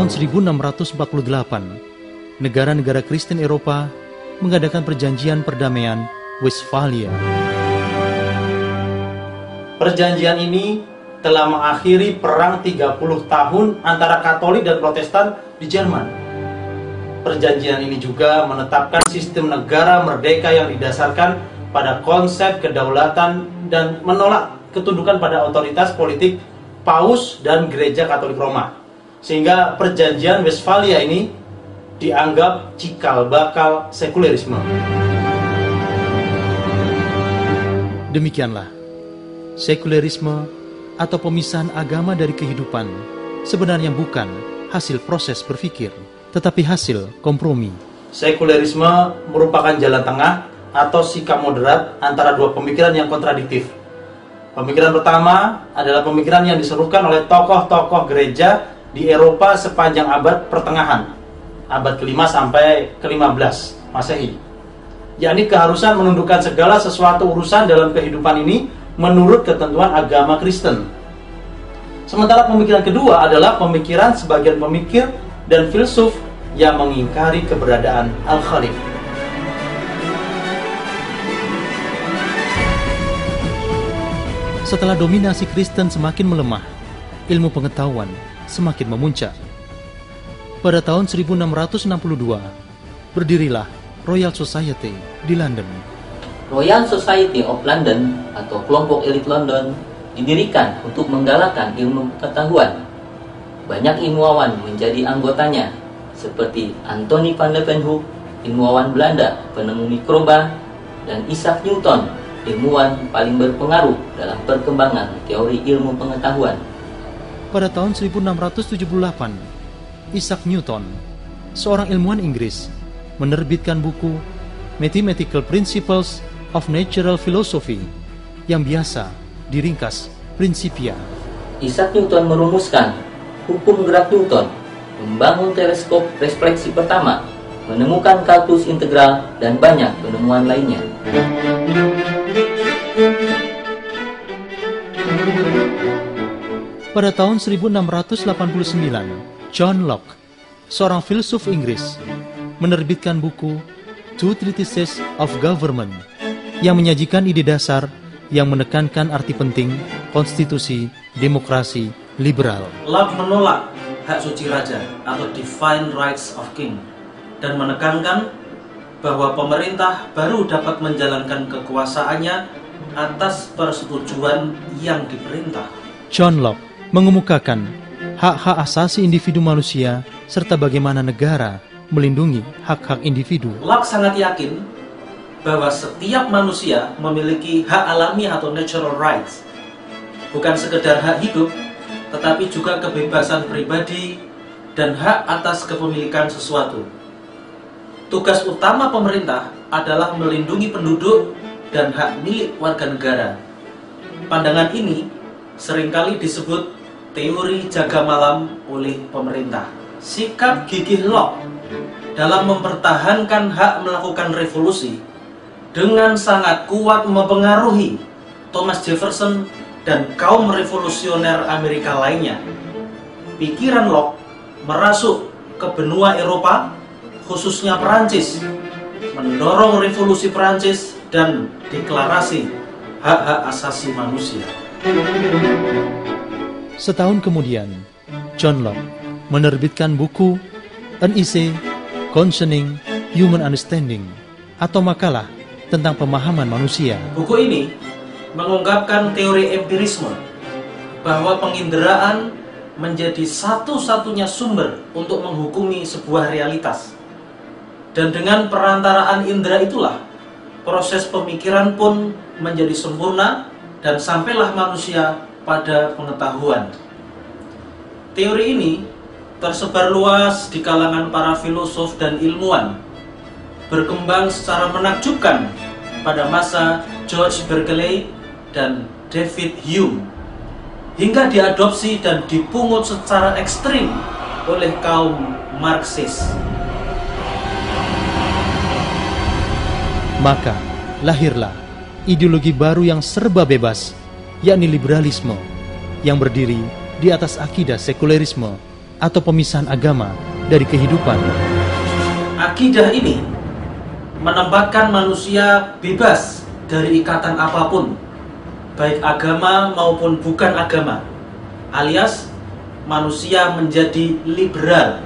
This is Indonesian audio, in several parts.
tahun 1648, negara-negara Kristen Eropa mengadakan perjanjian perdamaian Westphalia. Perjanjian ini telah mengakhiri perang 30 tahun antara Katolik dan Protestan di Jerman. Perjanjian ini juga menetapkan sistem negara merdeka yang didasarkan pada konsep kedaulatan dan menolak ketundukan pada otoritas politik Paus dan Gereja Katolik Roma. Sehingga perjanjian Westphalia ini dianggap cikal bakal sekulerisme. Demikianlah, sekulerisme atau pemisahan agama dari kehidupan sebenarnya bukan hasil proses berpikir, tetapi hasil kompromi. Sekulerisme merupakan jalan tengah atau sikap moderat antara dua pemikiran yang kontradiktif. Pemikiran pertama adalah pemikiran yang diserukan oleh tokoh-tokoh gereja di Eropa sepanjang abad pertengahan, abad ke-5 sampai ke-15 Masehi, yakni keharusan menundukkan segala sesuatu urusan dalam kehidupan ini menurut ketentuan agama Kristen. Sementara pemikiran kedua adalah pemikiran sebagian pemikir dan filsuf yang mengingkari keberadaan Al-Khaliq. Setelah dominasi Kristen semakin melemah, ilmu pengetahuan semakin memuncak. Pada tahun 1662, berdirilah Royal Society di London. Royal Society of London atau kelompok elit London didirikan untuk menggalakkan ilmu pengetahuan. Banyak ilmuwan menjadi anggotanya, seperti Anthony van Leeuwenhoek, ilmuwan Belanda penemu mikroba, dan Isaac Newton, ilmuwan paling berpengaruh dalam perkembangan teori ilmu pengetahuan. Pada tahun 1678, Isaac Newton, seorang ilmuwan Inggris, menerbitkan buku Mathematical Principles of Natural Philosophy yang biasa diringkas Principia. Isaac Newton merumuskan hukum gerak Newton, membangun teleskop refleksi pertama, menemukan kalkulus integral, dan banyak penemuan lainnya. Pada tahun 1689, John Locke, seorang filsuf Inggris, menerbitkan buku Two Treatises of Government yang menyajikan ide dasar yang menekankan arti penting konstitusi demokrasi liberal. Locke menolak hak suci raja atau divine rights of king dan menekankan bahwa pemerintah baru dapat menjalankan kekuasaannya atas persetujuan yang diperintah. John Locke mengemukakan hak-hak asasi individu manusia serta bagaimana negara melindungi hak-hak individu. Locke sangat yakin bahwa setiap manusia memiliki hak alami atau natural rights, bukan sekedar hak hidup, tetapi juga kebebasan pribadi dan hak atas kepemilikan sesuatu. Tugas utama pemerintah adalah melindungi penduduk dan hak milik warga negara. Pandangan ini seringkali disebut teori jaga malam oleh pemerintah. Sikap gigih Locke dalam mempertahankan hak melakukan revolusi dengan sangat kuat mempengaruhi Thomas Jefferson dan kaum revolusioner Amerika lainnya. Pikiran Locke merasuk ke benua Eropa, khususnya Perancis, mendorong revolusi Perancis dan deklarasi hak-hak asasi manusia. Setahun kemudian, John Locke menerbitkan buku An Essay Concerning Human Understanding atau makalah tentang pemahaman manusia. Buku ini mengungkapkan teori empirisme bahwa penginderaan menjadi satu-satunya sumber untuk menghukumi sebuah realitas. Dan dengan perantaraan indera itulah proses pemikiran pun menjadi sempurna dan sampailah manusia pada pengetahuan. Teori ini tersebar luas di kalangan para filosof dan ilmuwan, berkembang secara menakjubkan pada masa George Berkeley dan David Hume, hingga diadopsi dan dipungut secara ekstrim oleh kaum Marxis. Maka lahirlah ideologi baru yang serba bebas, yakni liberalisme, yang berdiri di atas akidah sekulerisme atau pemisahan agama dari kehidupan. Akidah ini menempatkan manusia bebas dari ikatan apapun, baik agama maupun bukan agama, alias manusia menjadi liberal.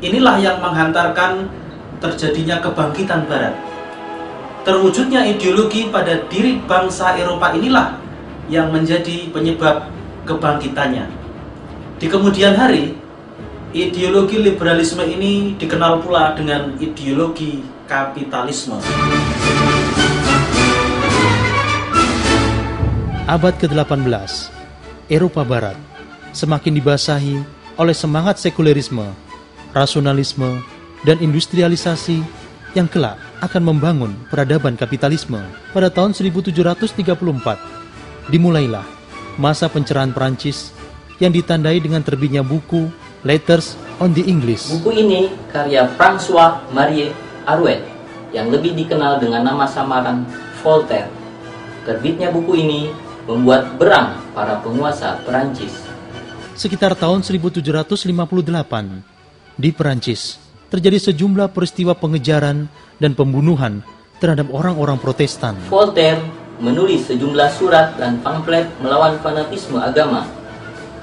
Inilah yang menghantarkan terjadinya kebangkitan Barat. Terwujudnya ideologi pada diri bangsa Eropa inilah yang menjadi penyebab kebangkitannya. Di kemudian hari, ideologi liberalisme ini dikenal pula dengan ideologi kapitalisme. Abad ke-18, Eropa Barat semakin dibasahi oleh semangat sekulerisme, rasionalisme, dan industrialisasi yang kelak akan membangun peradaban kapitalisme. Pada tahun 1734, dimulailah masa pencerahan Perancis yang ditandai dengan terbitnya buku Letters on the English. Buku ini karya François-Marie Arouet yang lebih dikenal dengan nama samaran Voltaire. Terbitnya buku ini membuat berang para penguasa Perancis. Sekitar tahun 1758, di Perancis terjadi sejumlah peristiwa pengejaran dan pembunuhan terhadap orang-orang Protestan. Voltaire menulis sejumlah surat dan pamflet melawan fanatisme agama.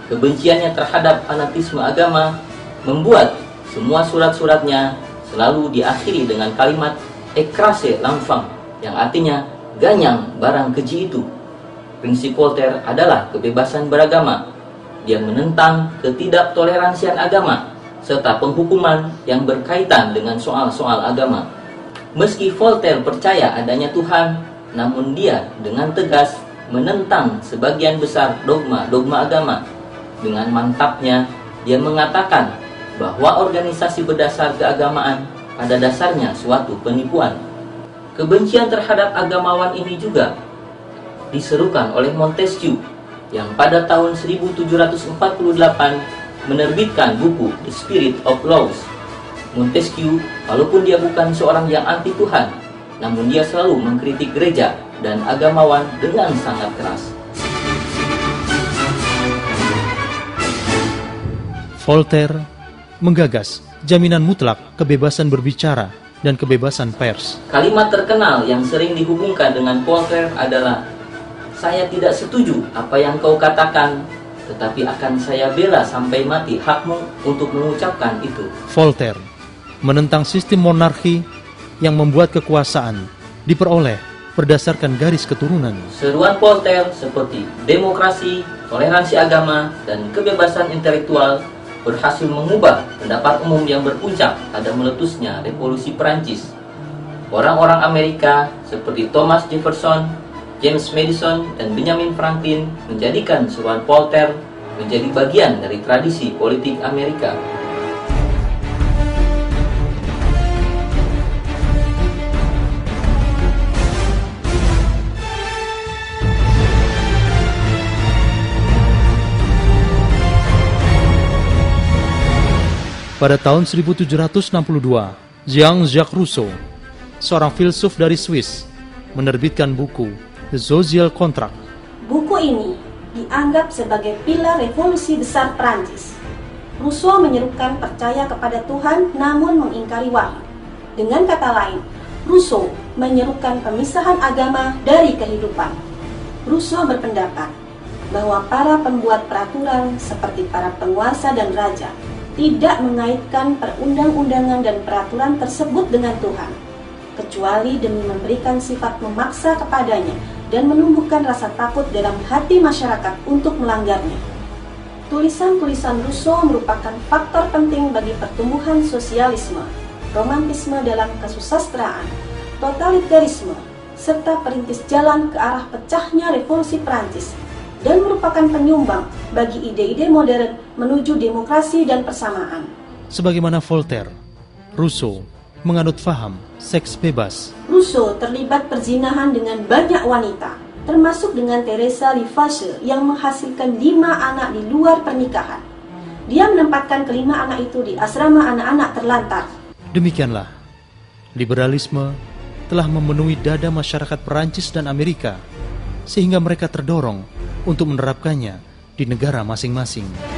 Kebenciannya terhadap fanatisme agama membuat semua surat-suratnya selalu diakhiri dengan kalimat "écrasez l'enfant", yang artinya ganyang barang keji itu. Prinsip Voltaire adalah kebebasan beragama. Dia menentang ketidaktoleransian agama serta penghukuman yang berkaitan dengan soal-soal agama. Meski Voltaire percaya adanya Tuhan, namun dia dengan tegas menentang sebagian besar dogma-dogma agama. Dengan mantapnya, dia mengatakan bahwa organisasi berdasar keagamaan pada dasarnya suatu penipuan. Kebencian terhadap agamawan ini juga diserukan oleh Montesquieu yang pada tahun 1748 menerbitkan buku The Spirit of Laws. Montesquieu, walaupun dia bukan seorang yang anti Tuhan, namun dia selalu mengkritik gereja dan agamawan dengan sangat keras. Voltaire menggagas jaminan mutlak kebebasan berbicara dan kebebasan pers. Kalimat terkenal yang sering dihubungkan dengan Voltaire adalah, "Saya tidak setuju apa yang kau katakan, tetapi akan saya bela sampai mati hakmu untuk mengucapkan itu." Voltaire menentang sistem monarki yang membuat kekuasaan diperoleh berdasarkan garis keturunan. Seruan Voltaire seperti demokrasi, toleransi agama, dan kebebasan intelektual berhasil mengubah pendapat umum yang berpuncak pada meletusnya revolusi Perancis. Orang-orang Amerika seperti Thomas Jefferson, James Madison, dan Benjamin Franklin menjadikan seruan Voltaire menjadi bagian dari tradisi politik Amerika. Pada tahun 1762, Jean-Jacques Rousseau, seorang filsuf dari Swiss, menerbitkan buku The Social Contract. Buku ini dianggap sebagai pilar revolusi besar Perancis. Rousseau menyerukan percaya kepada Tuhan namun mengingkari wahyu. Dengan kata lain, Rousseau menyerukan pemisahan agama dari kehidupan. Rousseau berpendapat bahwa para pembuat peraturan seperti para penguasa dan raja tidak mengaitkan perundang-undangan dan peraturan tersebut dengan Tuhan, kecuali demi memberikan sifat memaksa kepadanya dan menumbuhkan rasa takut dalam hati masyarakat untuk melanggarnya. Tulisan-tulisan Rousseau merupakan faktor penting bagi pertumbuhan sosialisme, romantisme dalam kesusastraan, totalitarisme, serta perintis jalan ke arah pecahnya revolusi Perancis, dan merupakan penyumbang bagi ide-ide modern menuju demokrasi dan persamaan. Sebagaimana Voltaire, Rousseau menganut faham seks bebas. Rousseau terlibat perzinahan dengan banyak wanita, termasuk dengan Teresa Lifausse yang menghasilkan 5 anak di luar pernikahan. Dia menempatkan kelima anak itu di asrama anak-anak terlantar. Demikianlah, liberalisme telah memenuhi dada masyarakat Perancis dan Amerika, sehingga mereka terdorong untuk menerapkannya di negara masing-masing.